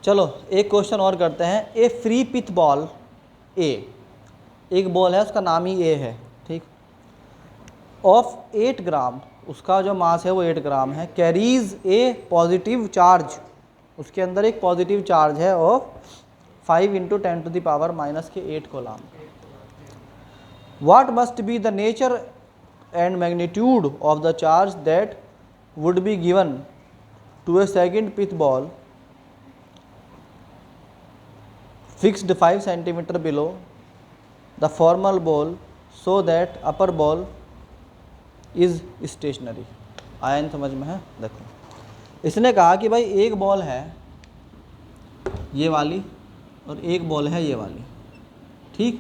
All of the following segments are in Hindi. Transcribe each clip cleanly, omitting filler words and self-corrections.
चलो एक क्वेश्चन और करते हैं। ए फ्री पिथ बॉल ए, एक बॉल है उसका नाम ही ए है, ठीक, ऑफ 8 ग्राम, उसका जो मास है वो 8 ग्राम है, कैरीज ए पॉजिटिव चार्ज, उसके अंदर एक पॉजिटिव चार्ज है of 5 × 10⁻⁻8 coulomb. What must be the nature and magnitude of the charge that would be given to a second pith ball fixed 5 centimeter below the former ball so that upper ball is stationary। Ion समझ में है? देखो इसने कहा कि भाई एक बॉल है ये वाली और एक बॉल है ये वाली, ठीक,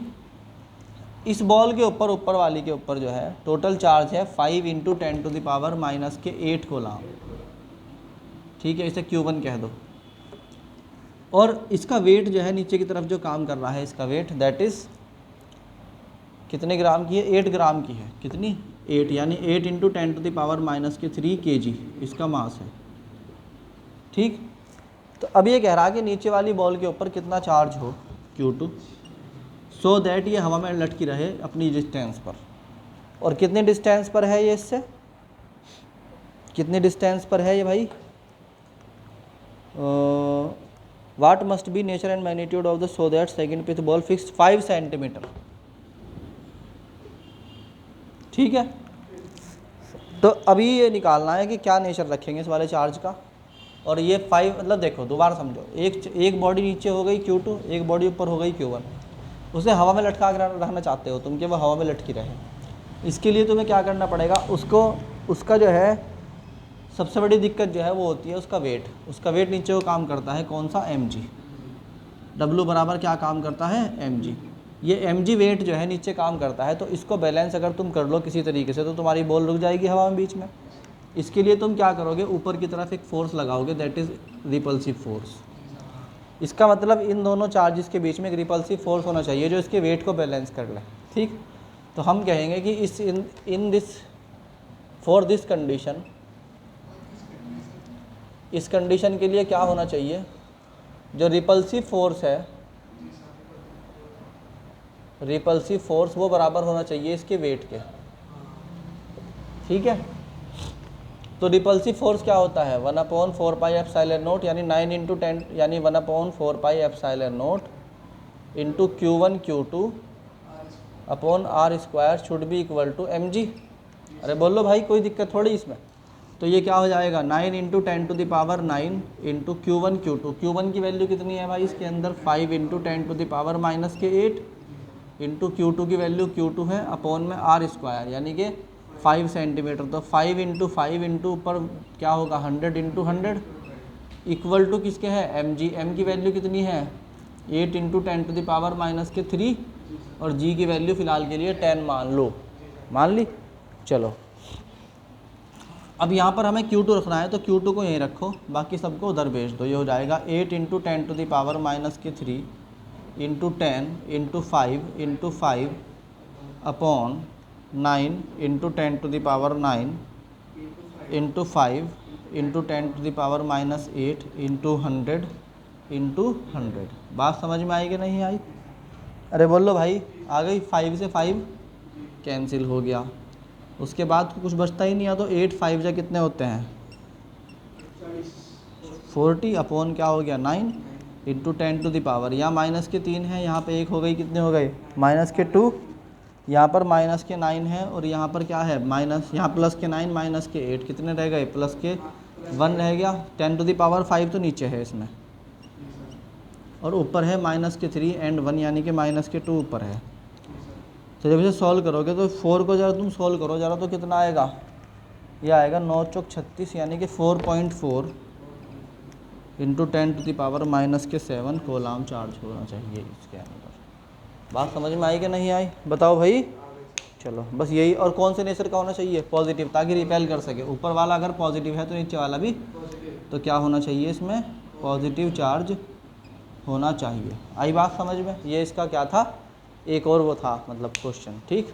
इस बॉल के ऊपर, ऊपर वाली के ऊपर जो है टोटल चार्ज है 5 × 10⁻⁻8 कोलाम, ठीक है, इसे Q1 कह दो। और इसका वेट जो है नीचे की तरफ जो काम कर रहा है, इसका वेट दैट इज़ कितने ग्राम की है? 8 ग्राम की है। कितनी? 8, यानी 8 × 10⁻³ kg इसका मास है, ठीक। तो अब ये कह रहा है कि नीचे वाली बॉल के ऊपर कितना चार्ज हो Q2, सो दैट ये हवा में लटकी रहे अपनी डिस्टेंस पर। और कितनी डिस्टेंस पर है ये इससे? कितनी डिस्टेंस पर है ये भाई? What must be nature and magnitude of the so that second pitch ball fixed 5 centimetre, ठीक है। तो अभी ये निकालना है कि क्या नेचर रखेंगे इस वाले चार्ज का। और ये 5 मतलब देखो दोबारा समझो, एक बॉडी नीचे हो गई Q2, एक बॉडी ऊपर हो गई Q1, उसे हवा में लटका कर रखना चाहते हो तुम कि वो हवा में लटकी रहे। इसके लिए तुम्हें क्या करना पड़ेगा, उसका जो है सबसे बड़ी दिक्कत जो है वो होती है उसका वेट। उसका वेट नीचे को काम करता है कौन सा? mg। W बराबर क्या काम करता है? mg। ये mg वेट जो है नीचे काम करता है, तो इसको बैलेंस अगर तुम कर लो किसी तरीके से तो तुम्हारी बॉल रुक जाएगी हवा में बीच में। इसके लिए तुम क्या करोगे, ऊपर की तरफ एक फोर्स लगाओगे, दैट इज़ रिपल्सिव फोर्स। इसका मतलब इन दोनों चार्जेस के बीच में एक रिपल्सिव फोर्स होना चाहिए जो इसके वेट को बैलेंस कर ले, ठीक। तो हम कहेंगे कि इस in this for this condition, इस कंडीशन के लिए क्या होना चाहिए, जो रिपल्सिव फोर्स है, रिपल्सिव फोर्स वो बराबर होना चाहिए इसके वेट के, ठीक है। तो रिपल्सिव फोर्स क्या होता है? 1/4πε0 यानी 9 × 10 यानी 1/4πε0 into Q1 Q2 upon r² should be equal to mg। अरे बोलो भाई, कोई दिक्कत थोड़ी इसमें। तो ये क्या हो जाएगा? 9 × 10⁹ इंटू Q1 Q2। Q1 की वैल्यू कितनी है भाई इसके अंदर? 5 × 10⁻⁻8 इंटू Q2 की वैल्यू Q2 है अपॉन में r² यानी कि 5 सेंटीमीटर। तो 5 × 5 इंटू ऊपर क्या होगा 100 × 100 इक्वल टू किसके है? mg। m की वैल्यू कितनी है? 8 × 10⁻³ और g की वैल्यू फ़िलहाल के लिए 10 मान लो, मान ली। चलो अब यहाँ पर हमें Q2 रखना है, तो Q2 को यहीं रखो, बाकी सबको उधर भेज दो। ये हो जाएगा 8 × 10⁻³ into 10 into 5 into 5 upon 9 × 10⁹ into 5 into 10⁻⁸ into 100 into 100। बात समझ में आई कि नहीं आई? अरे बोलो भाई, आ गई? 5 से 5 कैंसिल हो गया, उसके बाद कुछ बचता ही नहीं है। तो 8 5 जा कितने होते हैं? 40 अपॉन क्या हो गया 9 इंटू 10⁻। यहाँ माइनस के 3 है, यहाँ पे 1 हो गई, कितने हो गए? माइनस के 2, यहाँ पर माइनस के 9 है और यहाँ पर क्या है? माइनस, यहाँ प्लस के 9 माइनस के 8, कितने रह गए? प्लस के 1 रह गया। 10⁵ तो नीचे है इसमें और ऊपर है माइनस के 3 एंड 1 यानी कि माइनस के 2 ऊपर है। तो जब इसे सॉल्व करोगे तो 4 को ज़रा तुम सॉल्व करो ज़रा, तो कितना आएगा? ये आएगा 9 चौक 36 यानी कि 4.4 इंटू 10⁻⁻7 कोलाम चार्ज होना चाहिए इसके अंदर। बात समझ में आई कि नहीं आई? बताओ भाई। चलो बस यही। और कौन से नेचर का होना चाहिए? पॉजिटिव, ताकि रिपेल कर सके। ऊपर वाला अगर पॉजिटिव है तो नीचे वाला भी तो क्या होना चाहिए? इसमें पॉजिटिव चार्ज होना चाहिए। आई बात समझ में? ये इसका क्या था? एक और वो था मतलब क्वेश्चन, ठीक।